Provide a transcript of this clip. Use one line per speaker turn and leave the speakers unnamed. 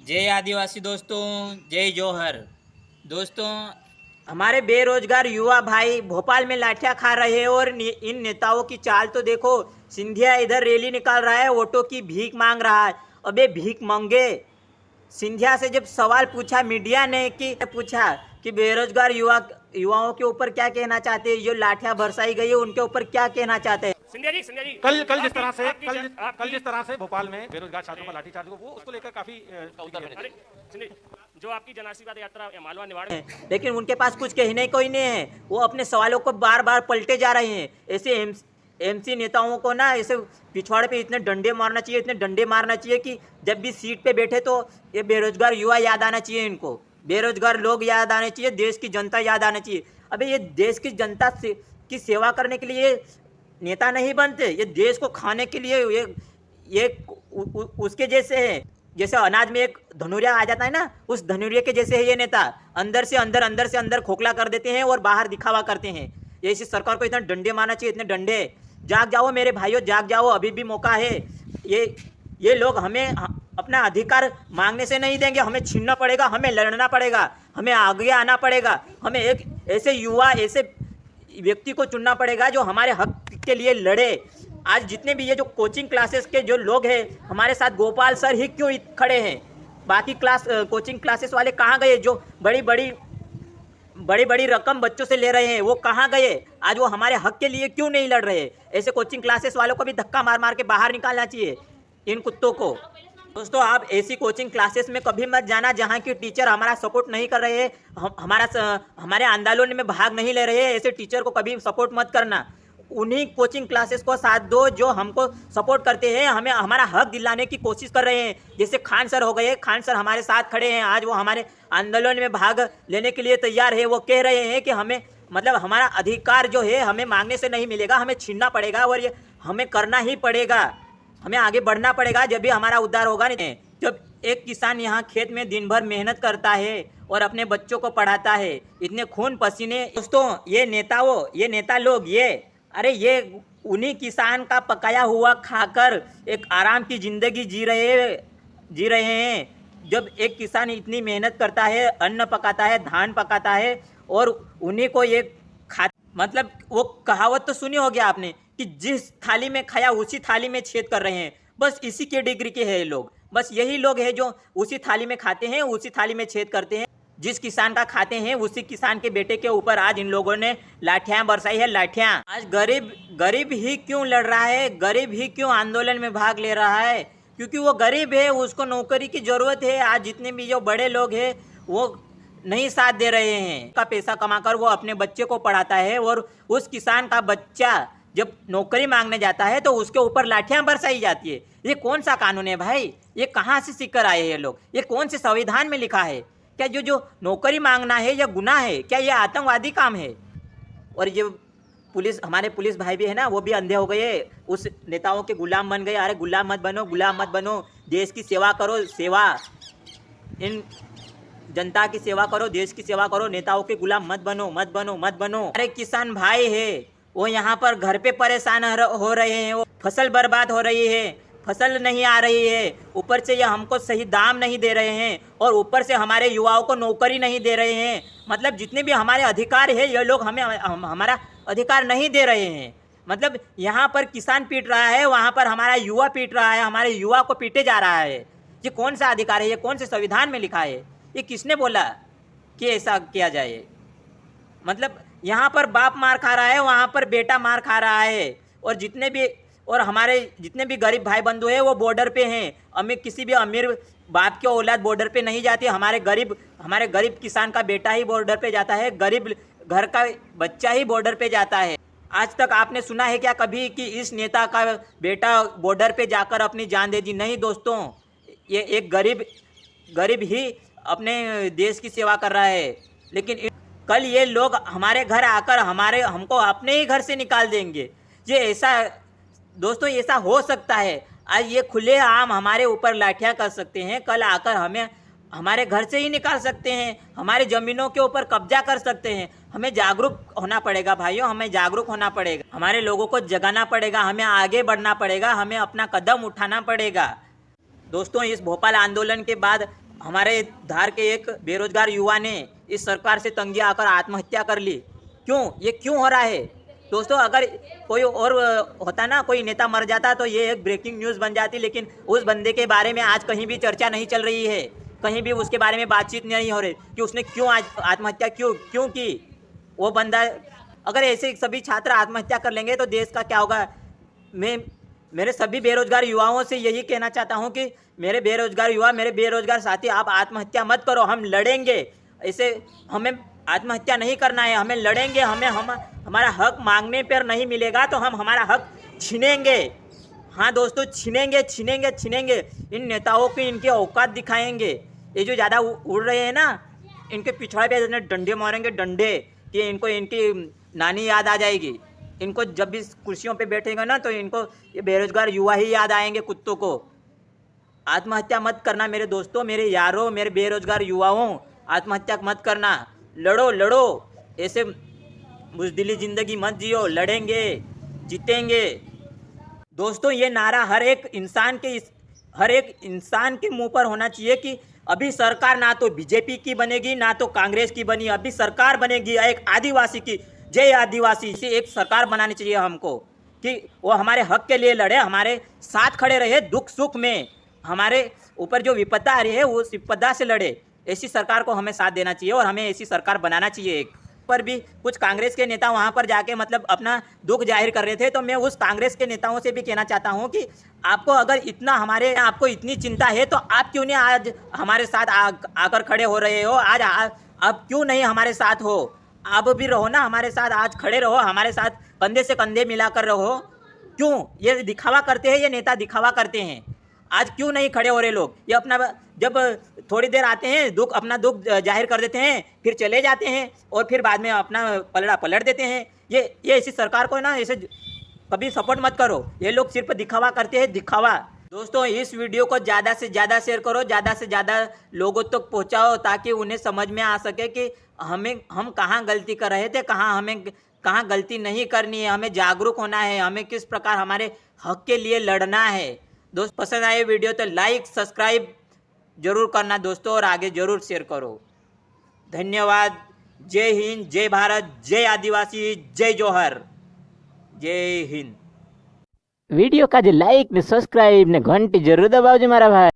जय आदिवासी दोस्तों, जय जौहर। दोस्तों,
हमारे बेरोजगार युवा भाई भोपाल में लाठियां खा रहे हैं और इन नेताओं की चाल तो देखो। सिंधिया इधर रैली निकाल रहा है, वोटों की भीख मांग रहा है। अबे भीख मांगे। सिंधिया से जब सवाल पूछा मीडिया ने कि बेरोजगार युवाओं के ऊपर क्या कहना चाहते हैं, जो लाठियां बरसाई गई है उनके ऊपर क्या कहना चाहते हैं।
सिंधिया जी कल जिस तरह से भोपाल में बेरोजगार छात्रों पर लाठीचार्ज हुआ, वो उसको लेकर काफी
अरे जो आपकी जन आशीर्वाद यात्रा मालवा निवाड़ में,
लेकिन उनके पास कुछ कहने को ही नहीं है। वो अपने सवालों को बार बार पलटे जा रहे हैं। ऐसे एमसी नेताओं को ना ऐसे पिछवाड़े पे इतने डंडे मारना चाहिए कि जब भी सीट पे बैठे तो ये बेरोजगार युवा याद आना चाहिए, इनको बेरोजगार लोग याद आने चाहिए, देश की जनता याद आना चाहिए। अबे ये देश की जनता की सेवा करने के लिए नेता नहीं बनते, ये देश को खाने के लिए ये उसके जैसे है। जैसे अनाज में एक धनुरिया आ जाता है ना, उस धनुरिया के जैसे है ये नेता। अंदर से अंदर खोखला कर देते हैं और बाहर दिखावा करते हैं। ये इसी सरकार को इतना डंडे मारना चाहिए, इतने डंडे। जाग जाओ मेरे भाइयों, जाग जाओ, अभी भी मौका है। ये लोग हमें अपना अधिकार मांगने से नहीं देंगे, हमें छीनना पड़ेगा, हमें लड़ना पड़ेगा, हमें आगे आना पड़ेगा। हमें एक ऐसे युवा, ऐसे व्यक्ति को चुनना पड़ेगा जो हमारे हक के लिए लड़े। आज जितने भी ये जो कोचिंग क्लासेस के जो लोग हैं हमारे साथ, गोपाल सर ही क्यों खड़े हैं? बाकी कोचिंग क्लासेस वाले कहाँ गए? जो बड़ी बड़ी रकम बच्चों से ले रहे हैं, वो कहाँ गए? आज वो हमारे हक के लिए क्यों नहीं लड़ रहे? ऐसे कोचिंग क्लासेस वालों को भी धक्का मार मार के बाहर निकालना चाहिए, इन कुत्तों को। दोस्तों, आप ऐसी कोचिंग क्लासेस में कभी मत जाना जहाँ की टीचर हमारा सपोर्ट नहीं कर रहे हैं, हमारे आंदोलन में भाग नहीं ले रहे हैं। ऐसे टीचर को कभी सपोर्ट मत करना। उन्हीं कोचिंग क्लासेस को साथ दो जो हमको सपोर्ट करते हैं, हमें हमारा हक दिलाने की कोशिश कर रहे हैं। जैसे खान सर हो गए, खान सर हमारे साथ खड़े हैं, आज वो हमारे आंदोलन में भाग लेने के लिए तैयार है। वो कह रहे हैं कि हमें मतलब हमारा अधिकार जो है हमें मांगने से नहीं मिलेगा, हमें छीनना पड़ेगा और ये हमें करना ही पड़ेगा, हमें आगे बढ़ना पड़ेगा, जब भी हमारा उद्धार होगा। नहीं, जब एक किसान यहाँ खेत में दिन भर मेहनत करता है और अपने बच्चों को पढ़ाता है, इतने खून पसीने। दोस्तों, ये नेता लोग ये उन्हीं किसान का पकाया हुआ खाकर एक आराम की जिंदगी जी रहे हैं। जब एक किसान इतनी मेहनत करता है, अन्न पकाता है, धान पकाता है, और उन्हीं को ये मतलब वो कहावत तो सुनी होगी आपने कि जिस थाली में खाया उसी थाली में छेद कर रहे हैं। बस इसी के डिग्री के हैं ये लोग। बस यही लोग हैं जो उसी थाली में खाते हैं, उसी थाली में छेद करते हैं। जिस किसान का खाते हैं उसी किसान के बेटे के ऊपर आज इन लोगों ने लाठियां बरसाई है, लाठियां। आज गरीब ही क्यों लड़ रहा है, गरीब ही क्यों आंदोलन में भाग ले रहा है? क्योंकि वो गरीब है, उसको नौकरी की जरूरत है। आज जितने भी जो बड़े लोग हैं वो नहीं साथ दे रहे हैं। का पैसा कमाकर वो अपने बच्चे को पढ़ाता है, और उस किसान का बच्चा जब नौकरी मांगने जाता है तो उसके ऊपर लाठियां बरसाई जाती है। ये कौन सा कानून है भाई? ये कहाँ से सीख कर आए हैं लोग? ये कौन से संविधान में लिखा है? क्या जो नौकरी मांगना है या गुनाह है? क्या ये आतंकवादी काम है? और ये हमारे पुलिस भाई भी है ना, वो भी अंधे हो गए, उस नेताओं के गुलाम बन गए। अरे गुलाम मत बनो, देश की सेवा करो। इन जनता की सेवा करो, देश की सेवा करो, नेताओं के गुलाम मत बनो। अरे किसान भाई है, वो यहाँ पर घर पे परेशान हो रहे हैं, वो फसल बर्बाद हो रही है, फसल नहीं आ रही है, ऊपर से ये हमको सही दाम नहीं दे रहे हैं, और ऊपर से हमारे युवाओं को नौकरी नहीं दे रहे हैं। मतलब जितने भी हमारे अधिकार है ये लोग हमें हमारा अधिकार नहीं दे रहे हैं। मतलब यहाँ पर किसान पीट रहा है, वहाँ पर हमारा युवा पीट रहा है, हमारे युवा को पीटे जा रहा है। ये कौन सा अधिकार है? ये कौन से संविधान में लिखा है? ये किसने बोला कि ऐसा किया जाए? मतलब यहाँ पर बाप मार खा रहा है, वहाँ पर बेटा मार खा रहा है, और हमारे जितने भी गरीब भाई बंधु हैं वो बॉर्डर पे हैं। किसी भी अमीर बाप की औलाद बॉर्डर पे नहीं जाती। हमारे गरीब किसान का बेटा ही बॉर्डर पे जाता है, गरीब घर का बच्चा ही बॉर्डर पे जाता है। आज तक आपने सुना है क्या कभी कि इस नेता का बेटा बॉर्डर पे जाकर अपनी जान दे दी? नहीं दोस्तों, ये एक गरीब ही अपने देश की सेवा कर रहा है। लेकिन कल ये लोग हमारे घर आकर हमको अपने ही घर से निकाल देंगे। दोस्तों, ऐसा हो सकता है? आज ये खुले आम हमारे ऊपर लाठियां कर सकते हैं, कल आकर हमें हमारे घर से ही निकाल सकते हैं, हमारे ज़मीनों के ऊपर कब्जा कर सकते हैं। हमें जागरूक होना पड़ेगा भाइयों, हमें जागरूक होना पड़ेगा, हमारे लोगों को जगाना पड़ेगा, हमें आगे बढ़ना पड़ेगा, हमें अपना कदम उठाना पड़ेगा। दोस्तों, इस भोपाल आंदोलन के बाद हमारे धार के एक बेरोजगार युवा ने इस सरकार से तंगी आकर आत्महत्या कर ली। क्यों? ये क्यों हो रहा है? दोस्तों, अगर कोई और होता ना, कोई नेता मर जाता तो ये एक ब्रेकिंग न्यूज़ बन जाती, लेकिन उस बंदे के बारे में आज कहीं भी चर्चा नहीं चल रही है, कहीं भी उसके बारे में बातचीत नहीं हो रही कि उसने क्यों आज आत्महत्या क्यों की। वो बंदा, अगर ऐसे सभी छात्र आत्महत्या कर लेंगे तो देश का क्या होगा? मैं मेरे सभी बेरोजगार युवाओं से यही कहना चाहता हूं कि मेरे बेरोजगार युवा, मेरे बेरोजगार साथी, आप आत्महत्या मत करो, हम लड़ेंगे। ऐसे हमें आत्महत्या नहीं करना है, हमें लड़ेंगे। हमारा हक मांगने पर नहीं मिलेगा तो हम हमारा हक छीनेंगे। हाँ दोस्तों, छीनेंगे। इन नेताओं की इनके औकात दिखाएंगे। ये जो ज़्यादा उड़ रहे हैं ना, इनके पिछड़े पे डंडे मारेंगे, डंडे, कि इनको इनकी नानी याद आ जाएगी। इनको जब भी कुर्सियों पे बैठेंगे ना तो इनको ये बेरोजगार युवा ही याद आएंगे, कुत्तों को। आत्महत्या मत करना मेरे दोस्तों, मेरे यारों, मेरे बेरोजगार युवाओं, आत्महत्या मत करना। लड़ो, ऐसे बुज़दिली ज़िंदगी मत जियो, लड़ेंगे, जीतेंगे। दोस्तों, ये नारा हर एक इंसान के मुंह पर होना चाहिए कि अभी सरकार ना तो बीजेपी की बनेगी ना तो कांग्रेस की बनी, अभी सरकार बनेगी एक आदिवासी की। जय आदिवासी। इसे एक सरकार बनानी चाहिए हमको कि वो हमारे हक के लिए लड़े, हमारे साथ खड़े रहे दुख सुख में, हमारे ऊपर जो विपदा आ रही है वो विपदा से लड़े। ऐसी सरकार को हमें साथ देना चाहिए और हमें ऐसी सरकार बनाना चाहिए। एक पर भी कुछ कांग्रेस के नेता वहाँ पर जाके मतलब अपना दुख जाहिर कर रहे थे, तो मैं उस कांग्रेस के नेताओं से भी कहना चाहता हूँ कि आपको अगर इतना आपको इतनी चिंता है तो आप क्यों नहीं आज हमारे साथ आकर खड़े हो रहे हो? आज आप क्यों नहीं हमारे साथ हो? आप भी रहो ना हमारे साथ, आज खड़े रहो हमारे साथ, कंधे से कंधे मिलाकर रहो। क्यों ये दिखावा करते हैं? ये नेता दिखावा करते हैं। आज क्यों नहीं खड़े हो रहे लोग? ये अपना जब थोड़ी देर आते हैं, अपना दुख जाहिर कर देते हैं, फिर चले जाते हैं और फिर बाद में अपना पलड़ा पलट देते हैं। ये ऐसी सरकार को ना ऐसे कभी सपोर्ट मत करो। ये लोग सिर्फ दिखावा करते हैं, दिखावा। दोस्तों, इस वीडियो को ज़्यादा से ज़्यादा शेयर करो, ज़्यादा से ज़्यादा लोगों तक पहुँचाओ, ताकि उन्हें समझ में आ सके कि हम कहाँ गलती कर रहे थे, कहाँ गलती नहीं करनी है। हमें जागरूक होना है, हमें किस प्रकार हमारे हक के लिए लड़ना है। दोस्त, पसंद आए वीडियो तो लाइक सब्सक्राइब जरूर करना दोस्तों, और आगे जरूर शेयर करो। धन्यवाद। जय हिंद, जय भारत, जय आदिवासी, जय जोहर, जय हिंद।
वीडियो का जो लाइक ने सब्सक्राइब ने घंटी जरूर दबाओ जी मारा भाई।